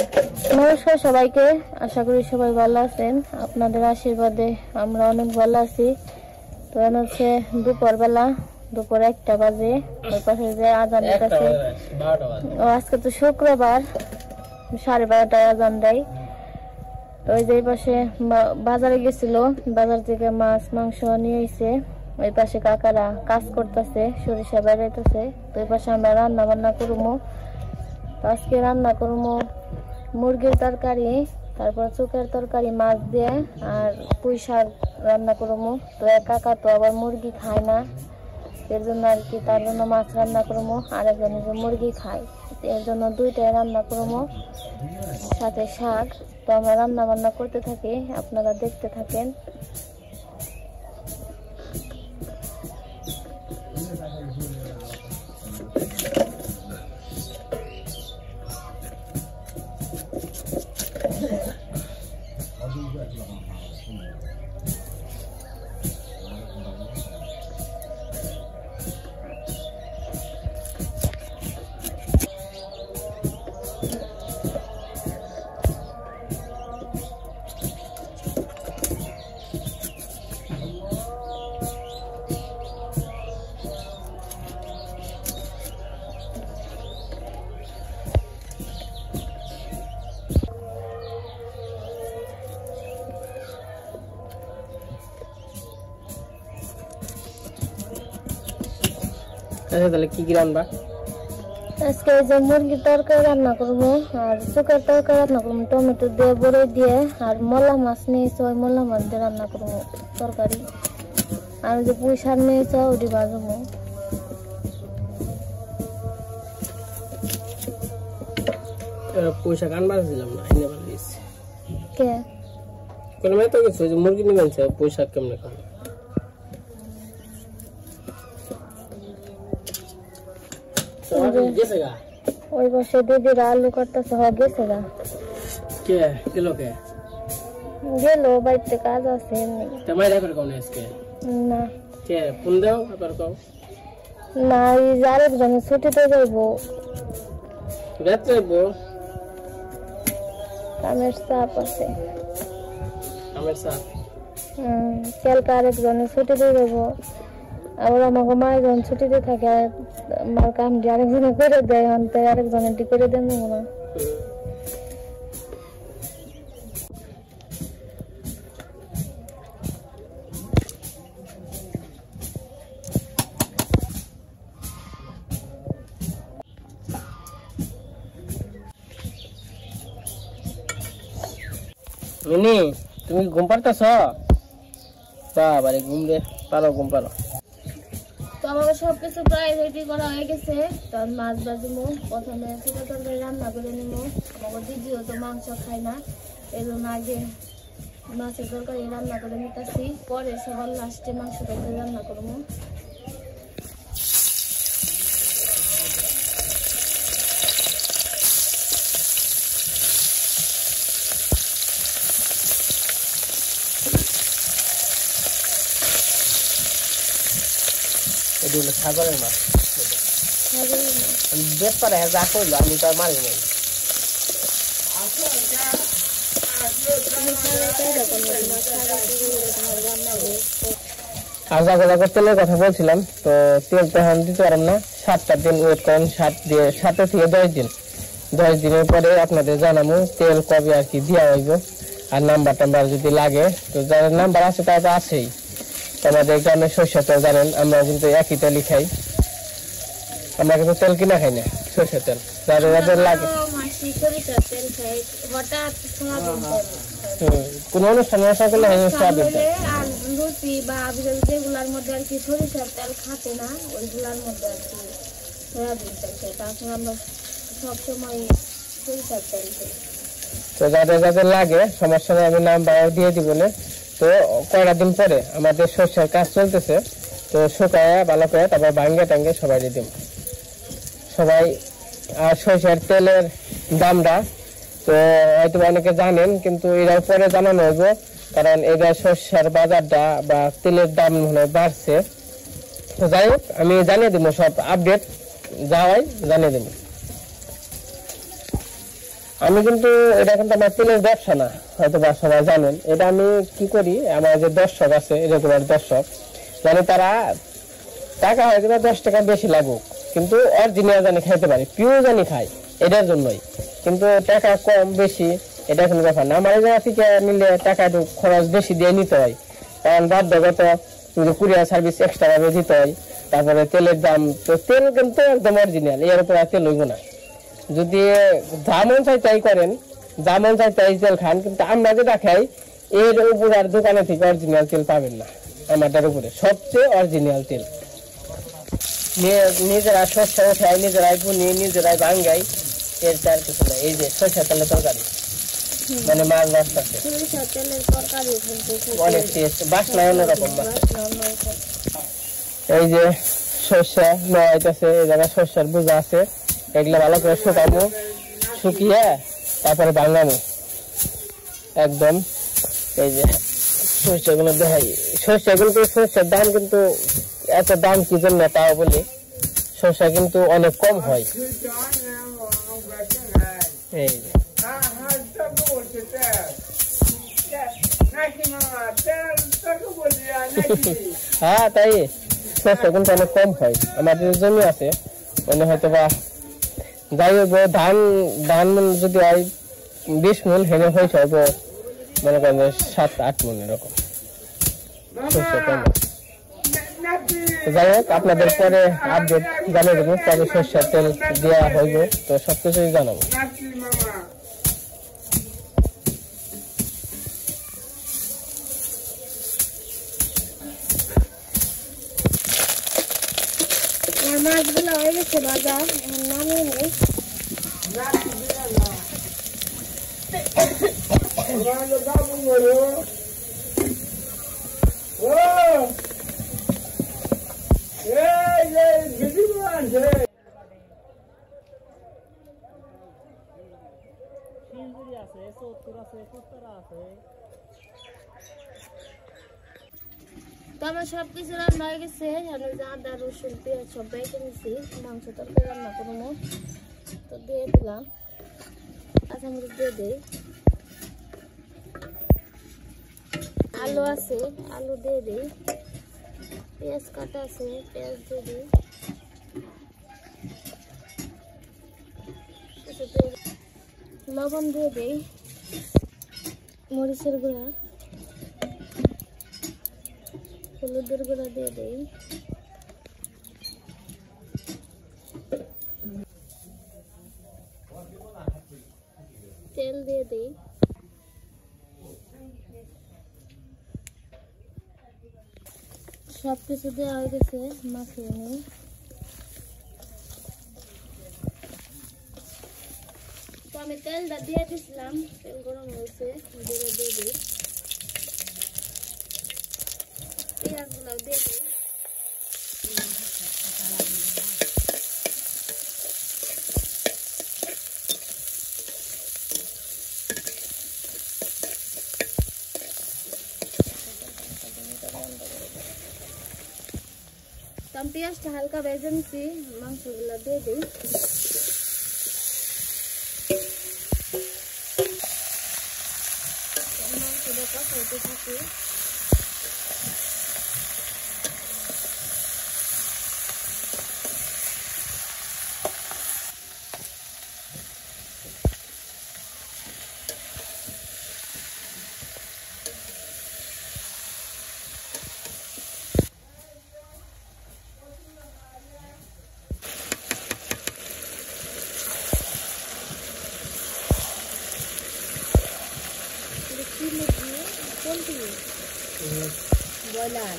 নমস্কার সবাইকে, আশা করি সবাই ভালো আছেন। আপনাদের আশীর্বাদে আমরা অনেক ভালো আছি। তো হচ্ছে দুপুরবেলা, দুপুর 1টা বাজে। ওই পাশে যে আজান দিতেছে, আজকে তো শুক্রবার, 12:30টায় আজান দেয়। তো ওই যে পাশে বাজারে গেছিল, বাজার থেকে মাছ মাংস নিয়ে এসে ওই পাশে কাকারা কাজ করতেছে, সরিষা বেড়াইতেছে। তো ওই পাশে আমরা রান্না বান্না করবো। তো আজকে রান্না করবো মুরগির তরকারি, তারপর চোখের তরকারি মাছ দিয়ে, আর পুঁই শাক রান্না করবো। তো কাকা তো আবার মুরগি খায় না, এর জন্য আর কি তার জন্য মাছ রান্না করবো। আর একজন যে মুরগি খায়, এর জন্য 2টাই রান্না করবো, সাথে শাক। তো আমরা রান্না বান্না করতে থাকি, আপনারা দেখতে থাকেন। তাহলে কি রান্না? আজকে যে মুরগির তরকারি রান্না করবো, আর চোখের তরকারি রান্না করবো টমেটো দিয়ে, বড়ি দিয়ে। আর মলা মাছ নিয়েছে, ওই মলা মাছ দিয়ে রান্না করবো তরকারি। আর যে পুঁই শাক নিয়েছে, ওটি ভাজবো। পুঁই শাক আনবার দিলাম না, এনে ভালো দিয়েছি। কে কোনো মেয়ে তো কিছু মুরগি নিবেন, পুঁই শাক কেমনে খাবে? ওই বসে দিদিরা আলু কাটতেছে, গেছে গা। কে গেল? কে গেল? বাড়িতে কাজ আছে। না কে ফোন দাও আবার কও না, এই আরেকজনের ছুটিতে যাইবো, যাইবো, কামের চাপ আছে। কামের চাপ? কালকে আরেকজনের ছুটিতে যাবো। আবার আমাকে মায়ের যখন ছুটিতে থাকে, আমার কাম দিয়ে আরেকজনে করে দেয়, অন্তে আরেকজনের দি করে দেন না। মিনি, তুমি ঘুম পারতেছ? বাবারে, ঘুম রে পারো, ঘুম পারো। তো আমাকে সবকিছু প্রায় রেডি করা হয়ে গেছে। তো মাছ ভাজবো, প্রথমে চুলা তরকারি রান্না করে নিবো। আমাকে দিদিও তো মাংস খায় না, এই জন্য আগে মাছের তরকারি রান্না করে নিতেছি, পরে সবার লাস্টে মাংস তরকারি রান্না করবো। সাগরের মাছ বেশ পারে, যা করলো আমি তো আর মারি নাই। আর জাগো তেলের কথা বলছিলাম, তো তেল তো এখন দিতে পারলাম না। 7টা দিন ওয়েট করেন, 7 থেকে 10 দিন। 10 দিনের পরে আপনাদের জানাবো তেল কবে আর কি দেওয়া হইব। আর নাম্বার টাম্বার যদি লাগে, তো যাদের নাম্বার আছে তারা তো আছেই। আমাদের গ্রামের সরষের তেল জানেন, আমরা কিন্তু একই তেলই খাই, আমরা কিন্তু তেল কিনা খাই না, সরষের তেল। যাদের যাদের লাগে কোন অনুষ্ঠানে করলে লুচি বা যেগুলার মধ্যে আর কি সরিষার তেল খাতে না, ওইগুলার মধ্যে আর কি সয়াবিন তেল খাই। তারপর আমরা সবসময় সরিষার তেল খাই। তো যাদের যাদের লাগে সমস্যা নেই, আমি নাম্বার দিয়ে দিব। তো কয়টা দিন পরে আমাদের সরষের কাজ চলতেছে, তো শুকায় ভালো করে তারপর ভাঙ্গে টাঙ্গে সবাই দিয়ে দিব সবাই। আর সরষের তেলের দামটা তো হয়তো অনেকে জানেন, কিন্তু এরাও পরে জানানো হইব, কারণ এরা সরষের বাজারটা বা তেলের দাম মনে হয় বাড়ছে। তো যাই হোক, আমি জানিয়ে দিব, সব আপডেট যা হয় জানিয়ে দেব। আমি কিন্তু এটা কিন্তু আমার তেলের ব্যবসা না, হয়তো বা সবাই জানেন। এটা আমি কি করি, আমার যে দর্শক আছে রেগুলার দর্শক, মানে তারা টাকা হয়তো 10 টাকা বেশি লাগুক, কিন্তু অরিজিনাল জানি খাইতে পারি, পিওর জানি খাই, এটার জন্যই। কিন্তু টাকা কম বেশি এটা কোনো ব্যাপার না। আমার এই জায়গা থেকে নিলে টাকা একটু খরচ বেশি দিয়ে নিতে হয়, কারণ বাধ্যগত কুরিয়ার সার্ভিস এক্সট্রা ভাবে দিতে হয়। তারপরে তেলের দাম, তো তেল কিন্তু একদম অরিজিনাল, এর উপর তেল হইব না। যদি যেমন চাই তাই করেন, যেমন চাই তাই তেল খান, কিন্তু আমরা যেটা খাই এর উপর আর দোকানে থেকে অরিজিনাল তেল পাবেন না। আমাদের উপরে সবচেয়ে অরিজিনাল তেল, নিজেরা শস্য খাই, নিজেরাই বুনি, নিজেরাই ভাঙ্গাই, এর চার কিছু না। এই যে সরষের তেলের তরকারি, মানে মাছ বাঁচতেছে, অনেক টেস্ট, বাসনা অন্যরকম। এই যে সরষা নয়াইতেছে, এই জায়গায় সরষার বোঝা আছে, এগুলো ভালো করে শুকাবো, শুকিয়ে তারপরে ভাঙাবো একদম। এই যে সরষাগুলো দেখাই, সরষাগুলো, সরষার দাম কিন্তু এত দাম কি জন্য তাও বলি, সরষা কিন্তু অনেক কম হয়। এই যে হ্যাঁ, তাই সরষা কিন্তু অনেক কম হয়। আমাদের জমি আছে, মানে হয়তো বা যাই হোক, ধান যদি হয় 20 মণ, হেনে হয়েছে হয়তো মনে করেন 7-8 মণ এরকম সরষা কম। যাই হোক, আপনাদের পরে আপডেট জানিয়ে দেবো কবে সরষের তেল দেওয়া হইব, তো সবকিছুই জানাবো। মাছগুলো হয়ে গেছে বাজার, নামিয়ে নেই। তো আমার সবকিছু রান্না হয়ে গেছে, আদা রসুন পেঁয়াজ সব বেটে নিছি, মাংস তরকারি রান্না করবো, তো দিয়ে দিলাম, কাঁচামরিচ দিয়ে দিই, আলু আছে আলু দিয়ে দিই, পেঁয়াজ কাটা আছে পেঁয়াজ দিয়ে দিই, লবণ দিয়ে দিই, মরিচের গুঁড়া, হলুদের গুঁড়া দিয়ে দিই, তেল দিয়ে দিই, সবকিছু দেওয়া হয়ে গেছে, মাখিয়ে নিই। তো আমি তেলটা দিয়ে দিয়েছিলাম, তেল গরম হয়েছে, দিয়ে দিই, পেঁয়াজগুলো দিয়ে দিই, আমি পেঁয়াজটা হালকা ভেজে নিচ্ছি, মাংসগুলো দিয়ে দিই, মাংসটা কষাইতে থাকি। ব্রয়লার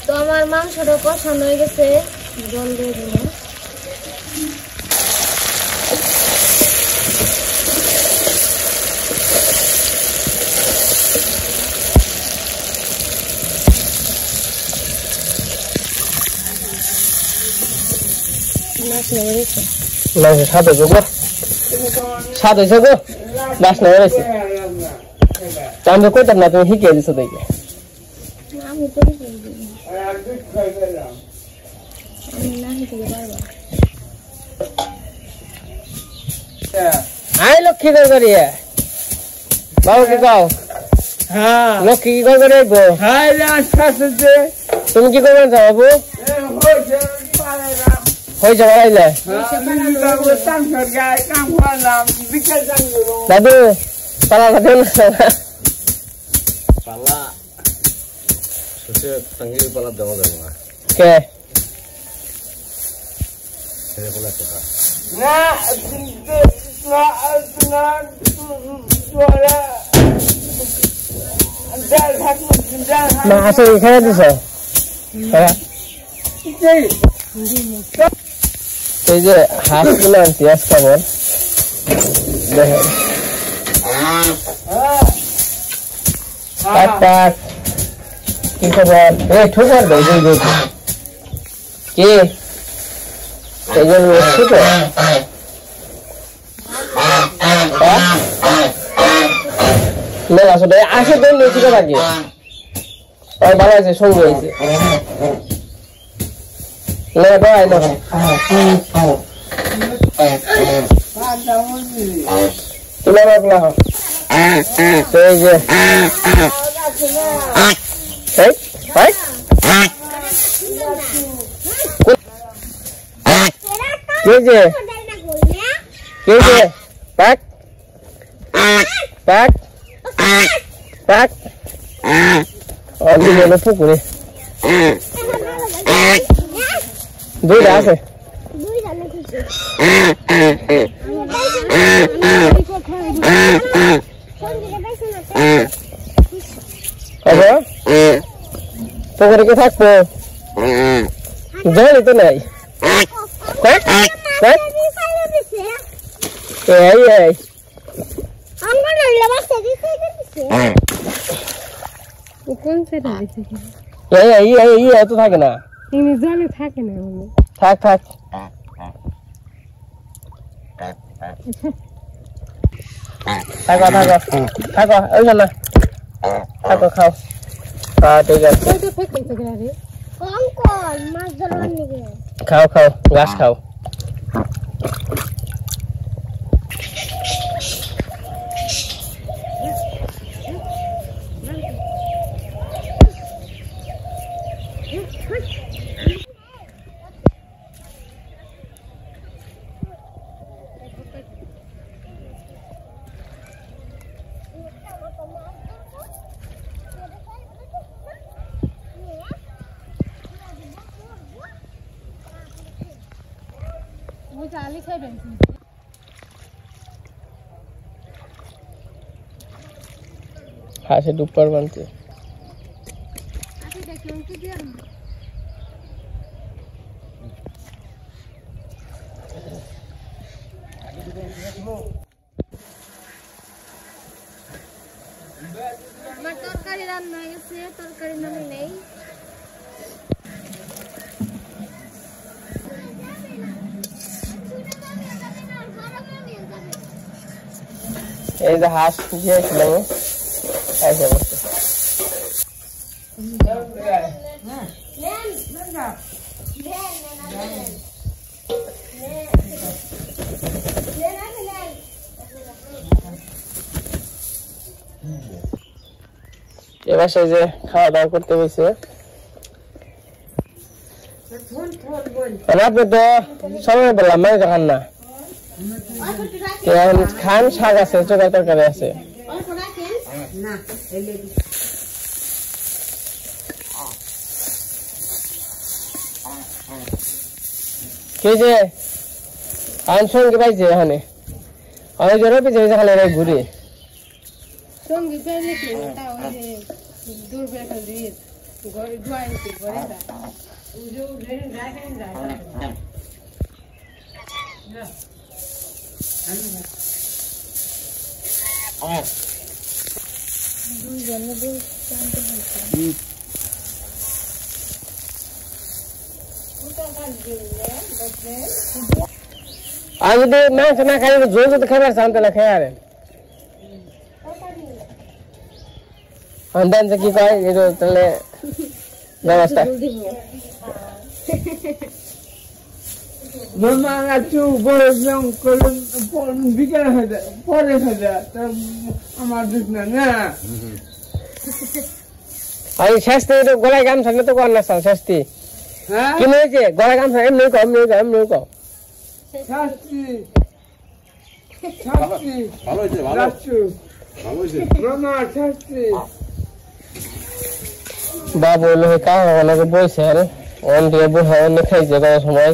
তো আমার মাংসটা কষানো হয়ে গেছে, জল দিয়ে দিল, স্বাদ হয়েছে গো, বাসনা বেড়েছে। আমি কইতাম না, তুমি শিখিয়ে দিছো দেখে। আমি তো আমি না শিখতে পারবো। আই লক্ষ্মী কর করিয়া বাবু কি কও? হ্যাঁ লক্ষ্মী কি কর করে আইবো? হ্যাঁ আসছে তুমি কি করবেন বাবু? হয়েছে বাড়াইলে দাদু পালা দেন পালা শেষে সঙ্গে পালা দেওয়া যাবে না কে ছেড়ে বলে কথা না আসে এখানে দিছ এই যে হাঁস গুলো আনছি আজ কেমন দেখেন কি খবর ঠোকার দেয় কি এই জন্য ছোট আসলে আসে তো ছিল নাকি ভালো আছে সঙ্গে হয়েছে পুকুরে দুইটা আছে পুকুরে কি থাকবো জলই তো নাই তো থাকে না জলে থাকে না থাক থাক থাকো থাকো থাকো ওই না থাকো খাও ঠিক আছে খাও খাও ঘাস খাও হাসে ডুপার বানতে আমার তরকারি রান্না হয়ে গেছে, তরকারি নামে নেই। এই যে হাঁস দিয়েছিলাম এবার সেই যে খাওয়া দাওয়া করতে গেছে আপনি তো সময় বললাম মানে খান না খান শাক আছে চোখা তরকারি আছে কে যে আইন সঙ্গে পাইছে এখানে অনেক জন পিছিয়ে খালে ঘুরে সঙ্গী পেলে কি তাও যে দূর বেটা দিয়ে ঘরে ডুয়াইতে ঘরে দা উজো রেন রাখেন যায় দুই জনে দুই শান্ত হয়েছে। আর যদি মাংস না খাই জোর যদি খাবার চান তাহলে খেয়ে আরেন দেন যে কি কয় এটা তাহলে ব্যবস্থা মামা একটু বলেছিলাম বিকেল হয়ে যায় পরে হয়ে যায় আমার দিক না না আর শাস্তি গলায় গামছা তো কর না শাস্তি হ্যাঁ কি হয়েছে গলায় গামছা এমনি কম এমনি কম শাস্তি শাস্তি ভালো হয়েছে ভালো যাচ্ছু ভালো হয়েছে মামা শাস্তি বাবু কাকে বলছেন অন দিয়ে বসে অন্য খাইছে কত সময়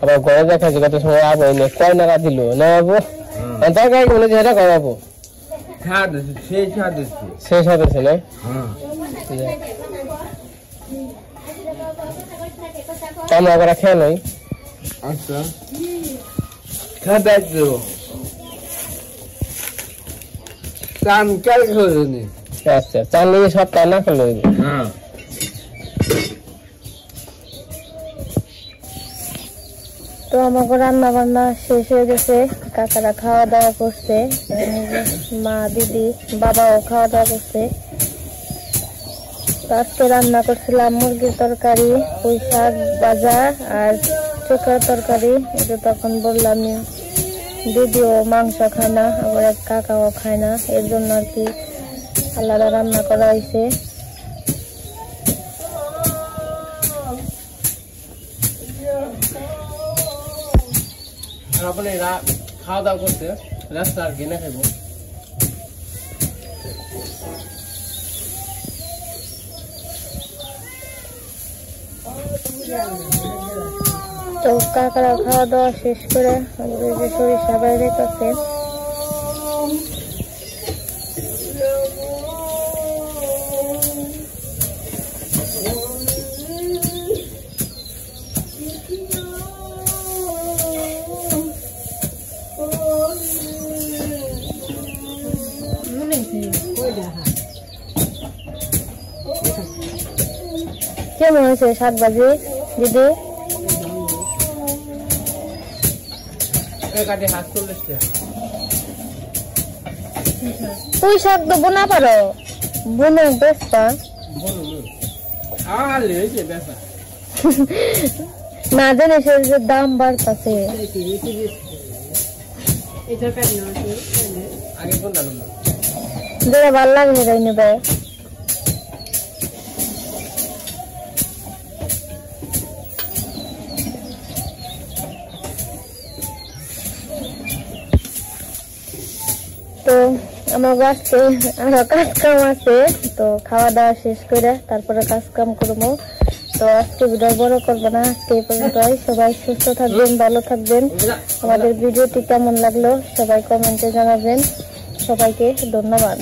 আবার ঘরে দেখাইছে কত সময় আবু এনে কয় নাকা দিল না বাবু তরকারি বলে যে এটা করাবো ছাড় দিচ্ছে সেই ছাড় দিচ্ছে সেই সাথে ছিল হ্যাঁ আমরা করে খেয়ে নই আচ্ছা খাদাই তো চান কাল খেলেনি আচ্ছা চাল নিয়ে সপ্তাহ না খেলে হ্যাঁ তো আমাকে রান্না বান্না শেষ হয়ে গেছে, কাকারা খাওয়া দাওয়া করছে, মা দিদি বাবাও খাওয়া দাওয়া করছে। তো আজকে রান্না করছিলাম মুরগির তরকারি, পুঁই শাক ভাজা আর চোখার তরকারি। এটা তখন বললাম দিদিও মাংস খায় না, আবার এক কাকাও খায় না, এর জন্য আর কি আলাদা রান্না করা হয়েছে। আপনি খাওয়া দাওয়া করতে রাস্তা আর কিনে খাইব। তো কাকারা খাওয়া দাওয়া শেষ করে আমাদের যে সরিষা বাইরে কাছে কেমন হয়েছে শাক ভাজি দিদি? পুঁই শাক তো বোনা পারো, বোনা বেশটা না জানি সে যে দাম বাড়তেছে। যেটা ভাল লাগে সেটাই নেবে। তো আমার আজকে আরো কাজ কাম আছে, তো খাওয়া দাওয়া শেষ করে তারপরে কাজ কাম করবো। তো আজকে ভিডিও বড় করবো না, আজকে এই পর্যন্তই। সবাই সুস্থ থাকবেন, ভালো থাকবেন। আমাদের ভিডিওটি কেমন লাগলো সবাই কমেন্টে জানাবেন। সবাইকে ধন্যবাদ।